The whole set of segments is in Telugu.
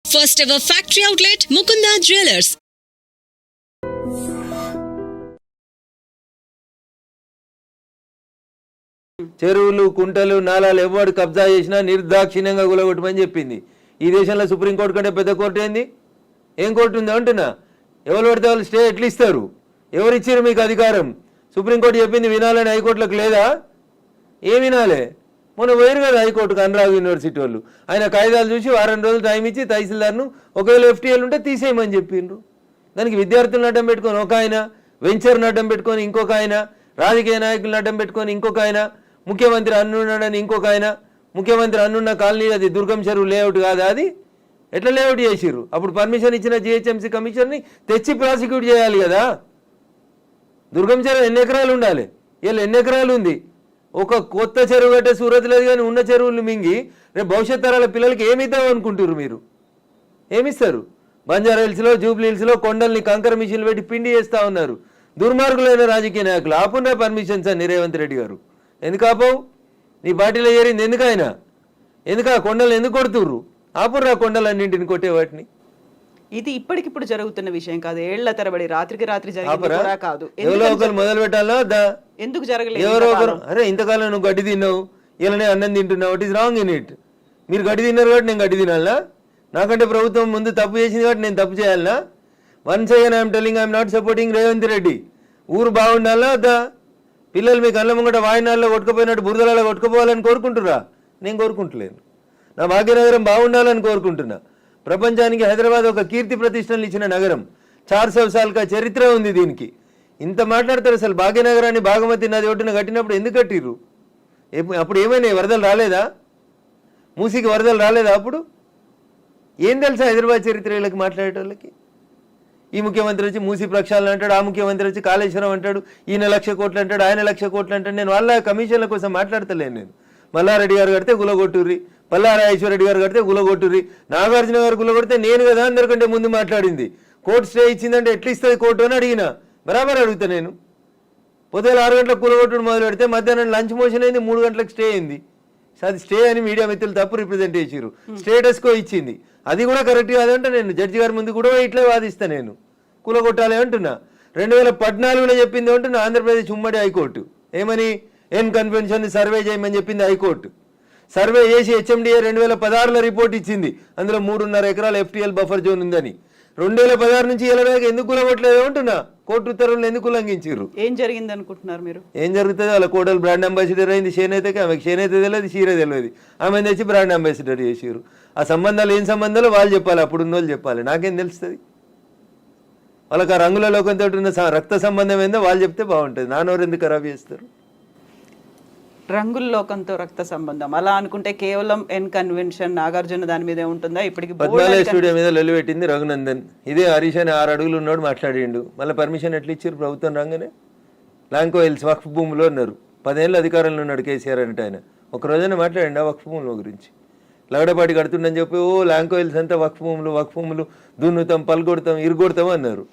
First ever factory outlet, Mukunda Jewelers. చెరువులు కుంటలు నాలాలు ఎవడు కబ్జా చేసినా నిర్దాక్షిణ్యంగా గులగొట్టమని చెప్పింది. ఈ దేశంలో సుప్రీంకోర్టు కంటే పెద్ద కోర్టు ఏంది? ఏం కోర్టు ఉంది అంటున్నా? ఎవరు పడితే వాళ్ళు స్టే ఎట్లా ఇస్తారు? ఎవరు ఇచ్చారు మీకు అధికారం? సుప్రీంకోర్టు చెప్పింది వినాలని హైకోర్టులకు లేదా? ఏం వినాలే? మొన్న పోయారు కదా హైకోర్టుకు అనురాగ్ యూనివర్సిటీ వాళ్ళు. ఆయన కాయిదాలు చూసి వారం రోజులు టైం ఇచ్చి తహసీల్దార్ను ఒకవేళ ఎఫ్టీఎల్ ఉంటే తీసేయమని చెప్పిండ్రు. దానికి విద్యార్థులను అడ్డం పెట్టుకొని ఒక ఆయన, వెంచర్ను అడ్డం పెట్టుకొని ఇంకొక ఆయన, రాజకీయ నాయకులను అడ్డం పెట్టుకొని ఇంకొక ఆయన, ముఖ్యమంత్రి అన్నున్నాడని ఇంకొక ఆయన, ముఖ్యమంత్రి అన్నున్న కాలనీ అది దుర్గం చెరువు లేఅవుట్ కాదా? అది ఎట్లా లేఅవుట్ చేసిర్రు? అప్పుడు పర్మిషన్ ఇచ్చిన జిహెచ్ఎంసీ కమిషన్ని తెచ్చి ప్రాసిక్యూట్ చేయాలి కదా. దుర్గం చెరువు ఎన్ని ఎకరాలు ఉండాలి? వీళ్ళు ఎన్ని ఎకరాలు ఉంది? ఒక కొత్త చెరువు కట్టే సూరత్ లేదు కానీ ఉన్న చెరువులు మింగి రేపు భవిష్యత్ తరాల పిల్లలకి ఏమిద్దాం అనుకుంటారు మీరు? ఏమిస్తారు? బంజారా హిల్స్లో, జూబ్లీ హిల్స్లో కొండల్ని కంకర మిషన్లు పెట్టి పిండి చేస్తూ ఉన్నారు దుర్మార్గులైన రాజకీయ నాయకులు. ఆపున్నా పర్మిషన్స్ అని రేవంత్ రెడ్డి గారు. ఎందుకు ఆపవు? నీ పార్టీలో ఏరింది ఎందుకు? ఆయన ఎందుకు ఆ కొండలు ఎందుకు కొడుతుర్రు? ఆపుర్రా కొండలన్నింటిని కొట్టే వాటిని. ఇది ఇప్పటికిప్పుడు జరుగుతున్న విషయం కాదు, ఏళ్ల తరబడి రాత్రికి రాత్రి జరిగింది కాదు. ఎవరో ఒకరు మొదలు పెట్టాలా? ఎందుకు జరగలేదు? ఎవరో ఒకరు, అరే ఇంతకాలం నువ్వు గడ్డి తిన్నావు, ఇలానే అన్నం తింటున్నావు, it is wrong in it. మీరు గడ్డి తిన్నారు కాబట్టి నేను గడ్డి తినాలా? నాకంటే ప్రభుత్వం ముందు తప్పు చేసింది కాబట్టి నేను తప్పు చేయాలనా? Once again I'm telling I'm not supporting Revanth Reddy. ఊరు బాగుండాలా? పిల్లలు మీ కళ్ళ ముంగట వాయినాల్లో కొట్టుకుపోయినట్టు బురదలలో కొట్టుకుపోవాలని కోరుకుంటురా? నేను కోరుకుంటలేను. నా భాగ్యనగరం బాగుండాలని కోరుకుంటున్నా. ప్రపంచానికి హైదరాబాద్ ఒక కీర్తి ప్రతిష్టలు ఇచ్చిన నగరం. 400 సార్లుగా చరిత్ర ఉంది దీనికి. ఇంత మాట్లాడతారు. అసలు భాగ్యనగరాన్ని బాగమతి నది ఒడ్డున కట్టినప్పుడు ఎందుకు కట్టిర్రు? అప్పుడు ఏమైనా వరదలు రాలేదా? మూసికి వరదలు రాలేదా? అప్పుడు ఏం తెలుసా హైదరాబాద్ చరిత్ర వీళ్ళకి మాట్లాడేటోళ్ళకి? ఈ ముఖ్యమంత్రి వచ్చి మూసి ప్రక్షాళన అంటాడు, ఆ ముఖ్యమంత్రి వచ్చి కాళేశ్వరం అంటాడు, ఈయన 1,00,000 కోట్లు అంటాడు, ఆయన 1,00,000 కోట్లు అంటాడు. నేను వాళ్ళ కమిషన్ల కోసం మాట్లాడతలేను. నేను మల్లారెడ్డి గారు కడితే గులగొట్టుర్రి, పల్లారాజేశ్వరరెడ్డి గారు కడితే గులగొట్టుర్రి, నాగార్జున గారు గులగొడితే నేను కదా అందరికంటే ముందు మాట్లాడింది. కోర్టు స్టే ఇచ్చిందంటే ఎట్లా ఇస్తుంది కోర్టు అని అడిగిన. బరాబర్ అడుగుతా నేను. పొద్దున 6 గంటలకు గులగొట్టుడు మొదలు పెడితే మధ్యాహ్నం లంచ్ మోషన్ అయింది, 3 గంటలకు స్టే అయింది. అది స్టే అని మీడియా మిత్రులు తప్పు రిప్రజెంట్ చేసిరు. స్టేటస్కో ఇచ్చింది, అది కూడా కరెక్ట్ కాదంటే నేను జడ్జి గారి ముందు కూడా ఇట్లే వాదిస్తా. నేను కూలగొట్టాలి అంటున్నా. 2014లో చెప్పింది అంటున్నా ఆంధ్రప్రదేశ్ ఉమ్మడి హైకోర్టు. ఏమని? ఎన్ కన్వెన్షన్ సర్వే చేయమని చెప్పింది హైకోర్టు. సర్వే చేసి హెచ్ఎండిఏ 2016లో రిపోర్ట్ ఇచ్చింది. అందులో 3.5 ఎకరాల ఎఫ్టీఎల్ బఫర్ జోన్ ఉందని. 2016 నుంచి ఇలా ఎందుకు కూలగొట్టలేదు అంటున్నా. కోర్టు ఉత్తర్వులను ఎందుకు ఉల్లంఘించారు? ఏం జరిగింది అనుకుంటున్నారు మీరు? ఏం జరుగుతుంది? వాళ్ళ కోడలు బ్రాండ్ అంబాసిడర్ అయింది చేనేతకి. ఆమెకి చేనేత తెలియదు, చీర తెలియదు. ఆమె తెచ్చి బ్రాండ్ అంబాసిడర్ చేసారు. ఆ సంబంధాలు ఏం సంబంధాలు వాళ్ళు చెప్పాలి, అప్పుడు ఉన్న వాళ్ళు చెప్పాలి. నాకేం తెలుస్తుంది? వాళ్ళకి ఆ రంగుల లోకంతో ఉన్న రక్త సంబంధం ఏందో వాళ్ళు చెప్తే బాగుంటుంది. నానోరు ఎందుకు ఖరాబ్ చేస్తారు? రంగుల లోకంతో రక్త సంబంధం అలా అనుకుంటే కేవలం ఎన్ కన్వెన్షన్ నాగార్జున దాని మీదే ఉంటుందా? ఇప్పటికి పద్మాలయ స్టూడియో మీద లొల్లిపెట్టింది రఘునందన్. ఇదే హరీష్ అని 6 అడుగులు ఉన్నాడు మాట్లాడిండు. మళ్ళీ పర్మిషన్ ఎట్లా ఇచ్చారు ప్రభుత్వం రాగానే? ల్యాంకో హిల్స్ వక్ఫ్ భూమిలో ఉన్నారు. 10 ఏళ్ళు అధికారంలో ఉన్నాడు కేసీఆర్ అంటే. ఆయన ఒక రోజైనా మాట్లాడండి ఆ వక్ఫ్ భూముల గురించి? లగడపాటి కడుతుండని చెప్పి ల్యాంకో హిల్స్ అంతా వక్ఫ్ భూములు దున్నుతాం, పల్గొడతాం, ఇరుగొడతాం అన్నారు.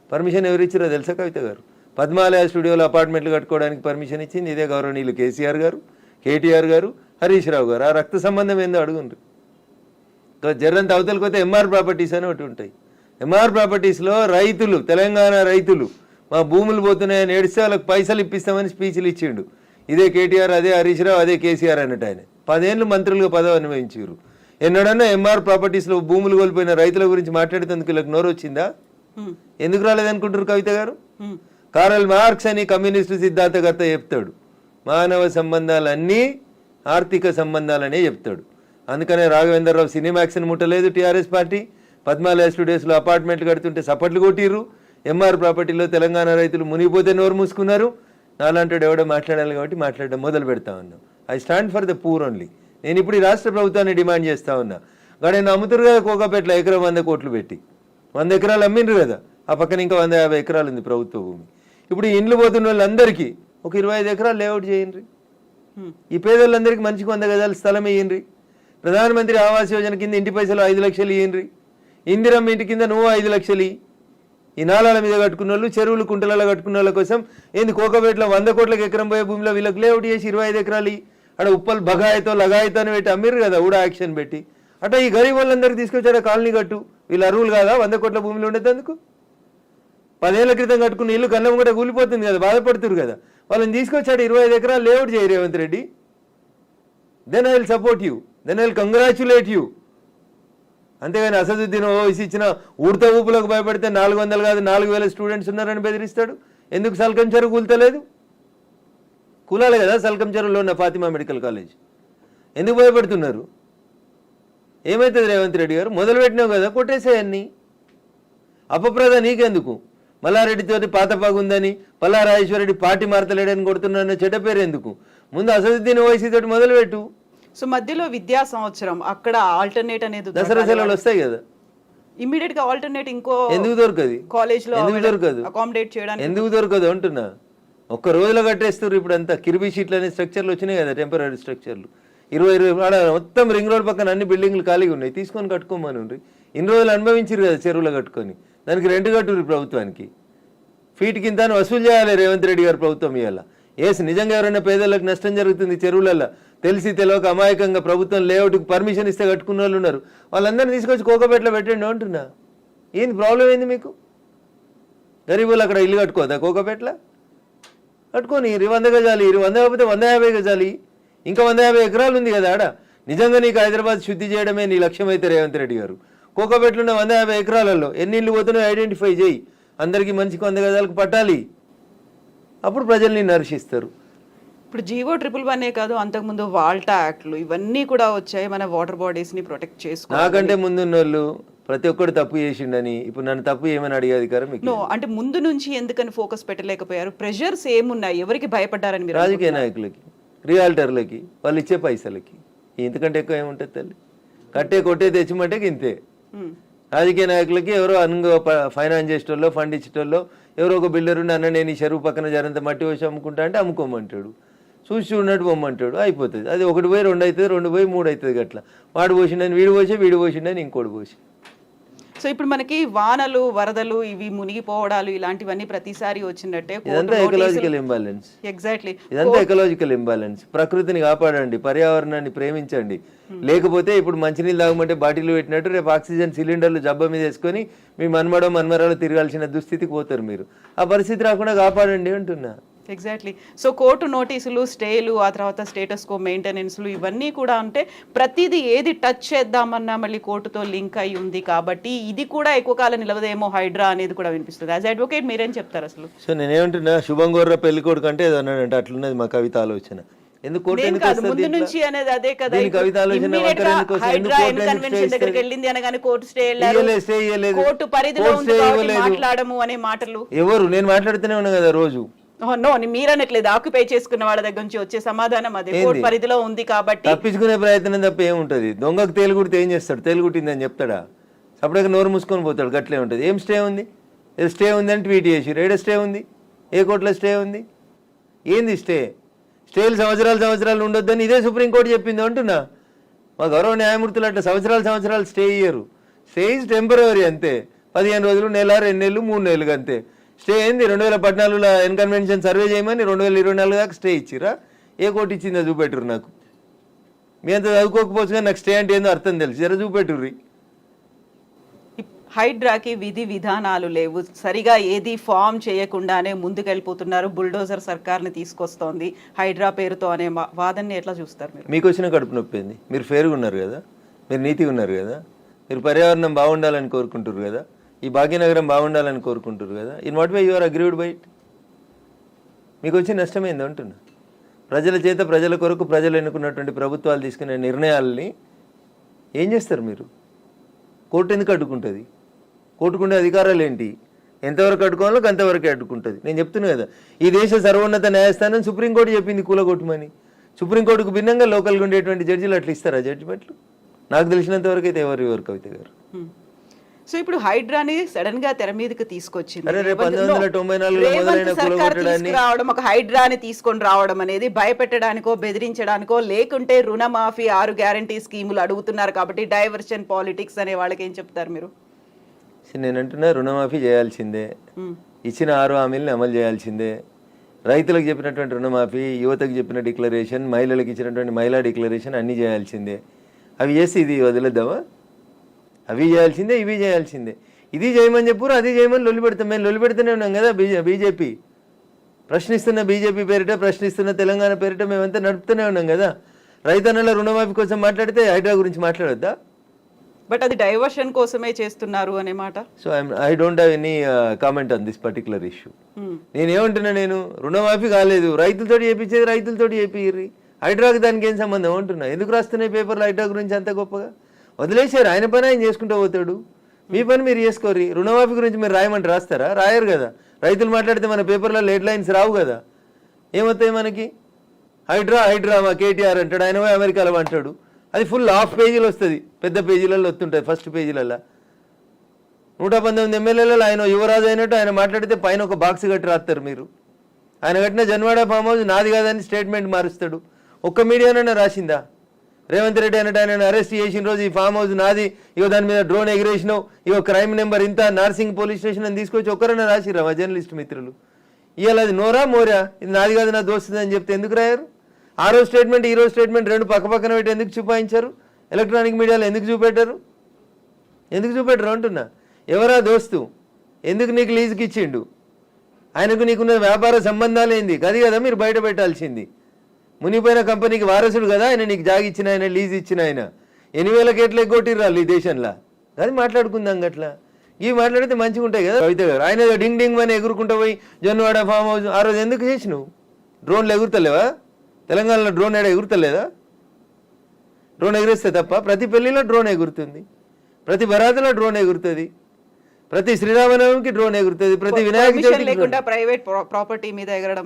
పర్మిషన్ ఎవరు ఇచ్చారో తెలుసా కవిత గారు? పద్మాలయ స్టూడియోలో అపార్ట్మెంట్లు కట్టుకోవడానికి పర్మిషన్ ఇచ్చింది ఇదే గౌరవనీయులు కేసీఆర్ గారు, కేటీఆర్ గారు, హరీష్ రావు గారు. ఆ రక్త సంబంధం ఏందో అడుగుండ్రు. జర్రంత అవతలకి పోతే ఎంఆర్ ప్రాపర్టీస్ అని ఒకటి ఉంటాయి. ఎంఆర్ ప్రాపర్టీస్లో రైతులు, తెలంగాణ రైతులు మా భూములు పోతున్నాయని ఏడిస్తే వాళ్ళకి పైసలు ఇప్పిస్తామని స్పీచ్లు ఇచ్చిండు. ఇదే కేటీఆర్, అదే హరీష్ రావు, అదే కేసీఆర్ అన్నట్టు. ఆయన 10 ఏళ్ళు మంత్రులుగా పదవి అనుభవించారు. ఎన్నడన్నా ఎంఆర్ ప్రాపర్టీస్లో భూములు కోల్పోయిన రైతుల గురించి మాట్లాడేందుకు వీళ్ళకి నోరు వచ్చిందా? ఎందుకు రాలేదనుకుంటారు కవిత గారు? కారల్ మార్క్స్ అని కమ్యూనిస్టు సిద్ధాంతకర్త చెప్తాడు, మానవ సంబంధాలన్నీ ఆర్థిక సంబంధాలనే చెప్తాడు. అందుకనే రాఘవేంద్రరావు సినిమాక్స్ని ముట్టలేదు టీఆర్ఎస్ పార్టీ. పద్మాలయ స్టూడియోస్లో అపార్ట్మెంట్లు కడుతుంటే సపట్లు కొట్టిర్రు. ఎంఆర్ ప్రాపర్టీలో తెలంగాణ రైతులు మునిగిపోతే నోరు మూసుకున్నారు. నాలాంటి ఎవడో మాట్లాడాలి కాబట్టి మాట్లాడడం మొదలు పెడతా ఉన్నాం. I stand for the poor only. నేను ఇప్పుడు ఈ రాష్ట్ర ప్రభుత్వాన్ని డిమాండ్ చేస్తా ఉన్నా. కానీ నేను అమ్ముతురు కదా కోకాపేటలో ఎకరం 100 కోట్లు పెట్టి 100 ఎకరాలు అమ్మిండ్రు కదా. ఆ పక్కన ఇంకా 150 ఎకరాలు ఉంది ప్రభుత్వ భూమి. ఇప్పుడు ఈ ఇండ్లు పోతున్న వాళ్ళందరికీ ఒక 25 ఎకరాలు లేఅవుట్ చేయండి. ఈ పేదలందరికీ మంచికి 100 గజాల స్థలం ఇయ్యండి. ప్రధానమంత్రి ఆవాస్ యోజన కింద ఇంటి పైసలు 5 లక్షలు ఇయ్యండి. ఇందిరమ్మ ఇంటి కింద నువ్వు 5 లక్షలు. ఈ నాలాల మీద కట్టుకున్న వాళ్ళు, చెరువులు కుంటలలో కట్టుకున్న వాళ్ళ కోసం ఏంది కోకపేటలో 100 కోట్లకు ఎకరం పోయే భూమిలో వీళ్ళకి లేఅవుట్ చేసి 25 ఎకరాలు అక్కడ ఉప్పల్ బగాయితో లగాయితో అని పెట్టి అమ్మిర్రు కదా ఊడా యాక్షన్ పెట్టి. అట్లా ఈ గరీబ్ వాళ్ళందరికీ తీసుకొచ్చాడు కాలనీ కట్టు, వీళ్ళు అరువులు కాదా 100 కోట్ల భూమిలో ఉండేందుకు? 10 ఏళ్ల క్రితం కట్టుకున్న ఇల్లు కన్నం కూడా కూలిపోతుంది కదా, బాధపడుతురు కదా. వాళ్ళని తీసుకొచ్చాడు 25 ఎకరాలు లేఅవుట్ చేయి Revanth Reddy. Then I will support you, then I will congratulate you. అంతేగాని అసదుద్దీన్ ఓవైసీ ఇచ్చిన ఉడత ఊపులకు భయపడితే 400 కాదు 4000 స్టూడెంట్స్ ఉన్నారని బెదిరిస్తాడు. ఎందుకు సల్కం చెరువు కూల్తలేదు? కూలాలి కదా సల్కం చెరువులో ఉన్న ఫాతిమా మెడికల్ కాలేజ్. ఎందుకు భయపడుతున్నారు? ఏమవుతుంది రేవంత్ రెడ్డి గారు? మొదలు పెట్టినావు కదా, కొట్టేసేయన్ని. అపప్రద నీకెందుకు? మల్లారెడ్డితోటి పాత పగుందని, పల్లారాజేశ్వరరెడ్డి పార్టీ మారతలేడని కొడుతున్నారన్న చెడ్డ పేరు ఎందుకు? ముందు అసదుద్దీన్ ఓవైసీ తోటి మొదలుపెట్టు. సో మధ్యలో విద్యా సంవత్సరం అక్కడ ఆల్టర్నేట్ అనేది దసరా సెలవులు వస్తాయి కదా, ఇమ్మీడియట్ గా ఆల్టర్నేట్ ఇంకో ఎందుకు దొరకదు? కాలేజ్ లో ఎందుకు దొరకదు? అకామిడేట్ చేయడానికి ఎందుకు దొరకదు అంటున్నా. ఒక్క రోజులో కట్టేస్తారు. ఇప్పుడు అంతా కిర్బీ షీట్లు అనే స్ట్రక్చర్లు వచ్చినాయి కదా, టెంపరీ స్ట్రక్చర్లు. 20 మొత్తం రింగ్ రోడ్ పక్కన అన్ని బిల్డింగ్లు ఖాళీగా ఉన్నాయి, తీసుకొని కట్టుకోమని ఉండ్రి. ఇన్ని రోజులు అనుభవించారు కదా చెరువులో కట్టుకొని, దానికి రెంట్ కట్టుర్రి ప్రభుత్వానికి. ఫీట్ కింద వసూలు చేయాలి రేవంత్ రెడ్డి గారు ప్రభుత్వం ఇవాళ. ఏసి నిజంగా ఎవరైనా పేదలకు నష్టం జరుగుతుంది చెరువులలో తెలిసి తెలియక అమాయకంగా ప్రభుత్వం లేఅవుట్కి పర్మిషన్ ఇస్తే కట్టుకున్న వాళ్ళు ఉన్నారు, వాళ్ళందరినీ తీసుకొచ్చి కోకపేటలో పెట్టండి అంటున్నా. ఏంది ప్రాబ్లం ఏంది మీకు? గరీబులు అక్కడ ఇల్లు కట్టుకోదా కోకపేటలో? కట్టుకొని 100 గజాలు, 100 కాకపోతే 150 గజాలు, ఇంకా 150 ఎకరాలు ఉంది కదా ఆడ. నిజంగా నీకు హైదరాబాద్ శుద్ధి చేయడమే నీ లక్ష్యం అయితే రేవంత్ రెడ్డి గారు, కోకపేటలో ఉన్న 150 ఎకరాలలో ఎన్ని ఇళ్ళు పోతున్నాయో ఐడెంటిఫై చేయి. అందరికీ మంచికి 100 గజాలకు పట్టాలి, అప్పుడు ప్రజల్ని నర్శిస్తారు. ఇప్పుడు జీవో 111 కాదు, అంతకుముందు వాల్టా యాక్ట్లు ఇవన్నీ కూడా వచ్చాయి మన వాటర్ బాడీస్ ని ప్రొటెక్ట్ చేసుకో. నాకంటే ముందున్న వాళ్ళు ప్రతి ఒక్కరు తప్పు చేసిండని ఇప్పుడు నన్ను తప్పు ఏమని అడిగే అధికారం మీకు? అంటే ముందు నుంచి ఎందుకని ఫోకస్ పెట్టలేకపోయారు? ప్రెషర్స్ ఏమున్నాయి? ఎవరికి భయపడ్డారని మీరు? రాజకీయ నాయకులకి, రియాల్టర్లకి, వాళ్ళు ఇచ్చే పైసలకి. ఇంతకంటే ఎక్కువ ఏముంటుంది తల్లి? కట్టే కొట్టే తెచ్చిమంటే ఇంతే. రాజకీయ నాయకులకి ఎవరో అనుగా ఫైనాన్స్ చేసేటోళ్ళు, ఫండ్ ఇచ్చేటోళ్ళు, ఎవరో ఒక బిల్డర్ ఉండి అన్న నేను ఈ చెరువు పక్కన జరంత మట్టి పోసి అమ్ముకుంటా అంటే అమ్ముకోమంటాడు, చూసి చూడనట్టు పొమ్మంటాడు, అయిపోతుంది. అది 1 పోయి 2 అవుతుంది, 2 పోయి 3 అవుతుంది. అట్లా వాడు పోసిండని వీడు పోసి, వీడు పోసిండని ఇంకోటి పోసి. సో ఇప్పుడు మనకి వానలు, వరదలు, ఇవి మునిగిపోవడాలు ఇలాంటివన్నీ ప్రతిసారి వచ్చినట్టే. ఇదంతా ఎకలాజికల్ ఇంబ్యాలెన్స్. ఎగ్జాక్ట్లీ, ఇదంతా ఎకలాజికల్ ఇంబ్యాలెన్స్. ప్రకృతిని కాపాడండి, పర్యావరణాన్ని ప్రేమించండి. లేకపోతే ఇప్పుడు మంచినీళ్ళు తాగమంటే బాటిల్ పెట్టినట్టు రేపు ఆక్సిజన్ సిలిండర్లు జబ్బ మీద వేసుకొని మీ మన్మరాలు తిరగాల్సిన దుస్థితికి పోతారు మీరు. ఆ పరిస్థితి రాకుండా కాపాడండి అంటున్నా. ఎగ్జాక్ట్లీ. సో కోర్టు నోటీసులు, స్టేలు, ఆ తర్వాత స్టేటస్ కో మెయింటెనెన్స్లు ఇవన్నీ కూడా అంటే ప్రతిదీ ఏది టచ్ చేద్దామన్నా మళ్ళీ కోర్టుతో లింక్ అయి ఉంది కాబట్టి ఇది కూడా ఎక్కువ కాలం నిలవదేమో హైడ్రా అనేది కూడా వినిపిస్తుంది. యాజ్ అడ్వకేట్ మీరేం చెప్తారు అసలు? సో నేనేమంటున్నా, శుభం గోర్ర పెళ్లి కొడుకు అంటే ఏదో అన్నాడంటే అట్లున్నది మా కవిత ఆలోచన. ఎందుకు ముందు నుంచి అనేది అదే కదా. కవిత ఆలోచన దగ్గరికి వెళ్ళింది అనగానే కోర్టు స్టే కోర్టు పరిధిలో ఉంది మాట్లాడము అనే మాటలు. ఎవరు? నేను మాట్లాడుతూనే ఉన్నా కదా రోజు. నో, మీరనట్లేదు. ఆక్యుపై చేసుకున్న వాళ్ళ దగ్గర నుంచి వచ్చే సమాధానం అదే, కోర్టు పరిధిలో ఉంది కాబట్టి. తప్పించుకునే ప్రయత్నం తప్ప ఏముంటుంది? దొంగకు తేలుగుడితే ఏం చేస్తాడు? తేలుగుట్టిందని చెప్తాడా? అప్పటికే నోరు మూసుకొని పోతాడు. గట్లే ఉంటుంది. ఏం స్టే ఉంది? స్టే ఉంది అని ట్వీట్ చేసి ఏడ స్టే ఉంది? ఏ కోర్టులో స్టే ఉంది? ఏంది స్టే? స్టేలు సంవత్సరాలు ఉండొద్దని ఇదే సుప్రీంకోర్టు చెప్పింది అంటున్నా. మా గౌరవ న్యాయమూర్తులు అట్లా సంవత్సరాలు స్టే ఇయ్యరు. స్టే ఈజ్ టెంపరరీ అంతే. 15 రోజులు, నెల, 2 నెలలు, 3 నెలలు అంతే. స్టే ఏంది? 2014లో ఎన్కన్వెన్షన్ సర్వే చేయమని 2024 దాకా స్టే ఇచ్చిరా? ఏ కోర్టు ఇచ్చిందో చూపెట్టుర్రు నాకు. మీ అంత చదువుకోకపోవచ్చు కానీ నాకు స్టే అంటే ఏందో అర్థం తెలుసు. జర చూపెట్టుర్రి. హైడ్రాకి విధి విధానాలు లేవు, సరిగా ఏది ఫామ్ చేయకుండానే ముందుకెళ్ళిపోతున్నారు. బుల్డోజర్ సర్కార్ని తీసుకొస్తోంది హైడ్రా పేరుతో అనే వాదనని ఎట్లా చూస్తారు మీరు? మీకు వచ్చిన కడుపు నొప్పింది. మీరు ఫేర్గా ఉన్నారు కదా, మీరు నీతిగా ఉన్నారు కదా, మీరు పర్యావరణం బాగుండాలని కోరుకుంటారు కదా, ఈ భాగ్యనగరం బాగుండాలని కోరుకుంటారు కదా. In what way you are agreed by it? మీకు వచ్చి నష్టమైంది అంటున్నా. ప్రజల చేత, ప్రజల కొరకు ప్రజలు ఎన్నుకున్నటువంటి ప్రభుత్వాలు తీసుకునే నిర్ణయాలని ఏం చేస్తారు మీరు? కోర్టు ఎందుకు అడ్డుకుంటుంది? కోర్టుకుండే అధికారాలు ఏంటి? ఎంతవరకు అడ్డుకోవాలో అంతవరకే అడ్డుకుంటుంది. నేను చెప్తున్నా కదా, ఈ దేశ సర్వోన్నత న్యాయస్థానం సుప్రీంకోర్టు చెప్పింది కూలగొట్టమని. సుప్రీంకోర్టుకు భిన్నంగా లోకల్గా ఉండేటువంటి జడ్జిలు అట్లా ఇస్తారా జడ్జిమెంట్లు? నాకు తెలిసినంత వరకు అయితే ఎవరు కవిత గారు. సో ఇప్పుడు హైడ్రాని సడన్ గా తెర మీదకి తీసుకొచ్చింది. 1994 తీసుకురావడం, ఒక హైడ్రాని తీసుకొని రావడం అనేది భయపెట్టడానికో, బెదిరించడానికో, లేకుంటే రుణమాఫీ 6 గ్యారంటీ స్కీములు అడుగుతున్నారు కాబట్టి డైవర్షన్ పాలిటిక్స్ అనే వాళ్ళకి ఏం చెప్తారు మీరు? నేనంటున్నా, రుణమాఫీ చేయాల్సిందే, ఇచ్చిన 6 హామీలని అమలు చేయాల్సిందే. రైతులకు చెప్పినటువంటి రుణమాఫీ, యువతకు చెప్పిన డిక్లరేషన్, మహిళలకు ఇచ్చినటువంటి మహిళా డిక్లరేషన్ అన్నీ చేయాల్సిందే. అవి చేసి ఇది వదిలేద్దామా? అవి చేయాల్సిందే, ఇవి చేయాల్సిందే. ఇది చేయమని చెప్పురు, అది చేయమని లొల్లి పెడతాం. మేము లొల్లి పెడుతూనే ఉన్నాం కదా. బీజేపీ ప్రశ్నిస్తున్న బీజేపీ పేరిట, ప్రశ్నిస్తున్న తెలంగాణ పేరిట మేమంతా నడుపుతూనే ఉన్నాం కదా. రైతన్నల రుణమాఫీ కోసం మాట్లాడితే హైడ్రా గురించి మాట్లాడొద్దా? బట్ అది డైవర్షన్ కోసమే చేస్తున్నారు అనే మాట. So I don't have any comment on this particular issue. నేనేమంటున్నా, నేను రుణమాఫీ కాలేదు, రైతులతో చేయించేది రైతులతో చేపిర్రి, హైడ్రాకి దానికి ఏం సంబంధం అంటున్నా. ఎందుకు రాస్తున్నాయి పేపర్లు హైడ్రా గురించి అంత గొప్పగా? వదిలేశారు, ఆయన పని ఆయన చేసుకుంటూ పోతాడు, మీ పని మీరు చేసుకోర్రి. రుణమాఫీ గురించి మీరు రాయమంటే రాస్తారా? రాయరు కదా. రైతులు మాట్లాడితే మన పేపర్లలో హెడ్లైన్స్ రావు కదా. ఏమవుతాయి మనకి? హైడ్రా హైడ్రా మా కేటీఆర్ అంటాడు, ఆయన పోయి అమెరికాలో అంటాడు. అది ఫుల్ హాఫ్ పేజీలు వస్తుంది, పెద్ద పేజీలలో వస్తుంటుంది. ఫస్ట్ పేజీలలో 119 ఎమ్మెల్యేలలో ఆయన యువరాజు అయినట్టు ఆయన మాట్లాడితే పైన ఒక బాక్స్ కట్టి రాస్తారు మీరు. ఆయన కట్టిన జన్వాడ ఫామ్ హౌస్ నాది కాదని స్టేట్మెంట్ మారుస్తాడు. ఒక్క మీడియానైనా రాసిందా? రేవంత్ రెడ్డి అన్నట్టు ఆయన అరెస్ట్ చేసిన రోజు ఈ ఫామ్ హౌస్ నాది, ఇగో దాని మీద డ్రోన్ ఎగిరేసినావు, ఇగో క్రైమ్ నెంబర్ ఇంత, నార్సింగ్ పోలీస్ స్టేషన్ అని తీసుకొచ్చి ఒక్కరైనా రాసిరా మా జర్నలిస్ట్ మిత్రులు? ఇవాళ అది నోరా మోరా, ఇది నాది కాదు నా దోస్తుంది అని చెప్తే ఎందుకు రాయారు? ఆ రోజు స్టేట్మెంట్, ఈ రోజు స్టేట్మెంట్ రెండు పక్క పక్కన పెట్టి ఎందుకు చూపాయించారు? ఎలక్ట్రానిక్ మీడియాలో ఎందుకు చూపెట్టారు? ఎందుకు చూపెట్టరు అంటున్నా. ఎవరా దోస్తు? ఎందుకు నీకు లీజుకి ఇచ్చిండు? ఆయనకు నీకున్న వ్యాపార సంబంధాలు ఏంది? అది కదా మీరు బయట పెట్టాల్సింది. మునిపోయిన కంపెనీకి వారసుడు కదా ఆయన, నీకు జాగి ఇచ్చిన ఆయన, లీజ్ ఇచ్చిన ఆయన. 8,000 కోట్లు ఎగ్గొట్టిర్రాళ్ళు ఈ దేశంలో. అది మాట్లాడుకుందాం గట్లా. ఇవి మాట్లాడితే మంచిగా ఉంటాయి కదా. కవిత గారు ఆయన డింగ్ డింగ్ అని ఎగురుకుంటూ పోయి జన్వాడ ఫామ్ హౌస్ ఆ రోజు ఎందుకు చేసినావు? డ్రోన్లు ఎగురుతలేవా? తెలంగాణలో డ్రోన్ ఏడా ఎగురుతలేదా? డ్రోన్ ఎగురిస్తే తప్ప ప్రతి పెళ్లిలో డ్రోన్ ఎగురుతుంది, ప్రతి బరాతలో డ్రోన్ ఎగురుతుంది, ప్రతి శ్రీరామనవమికి డ్రోన్ ఎగురుతుంది, ప్రతి వినాయక చవితికి లేకుండా ప్రైవేట్ ప్రాపర్టీ మీద ఎగరడం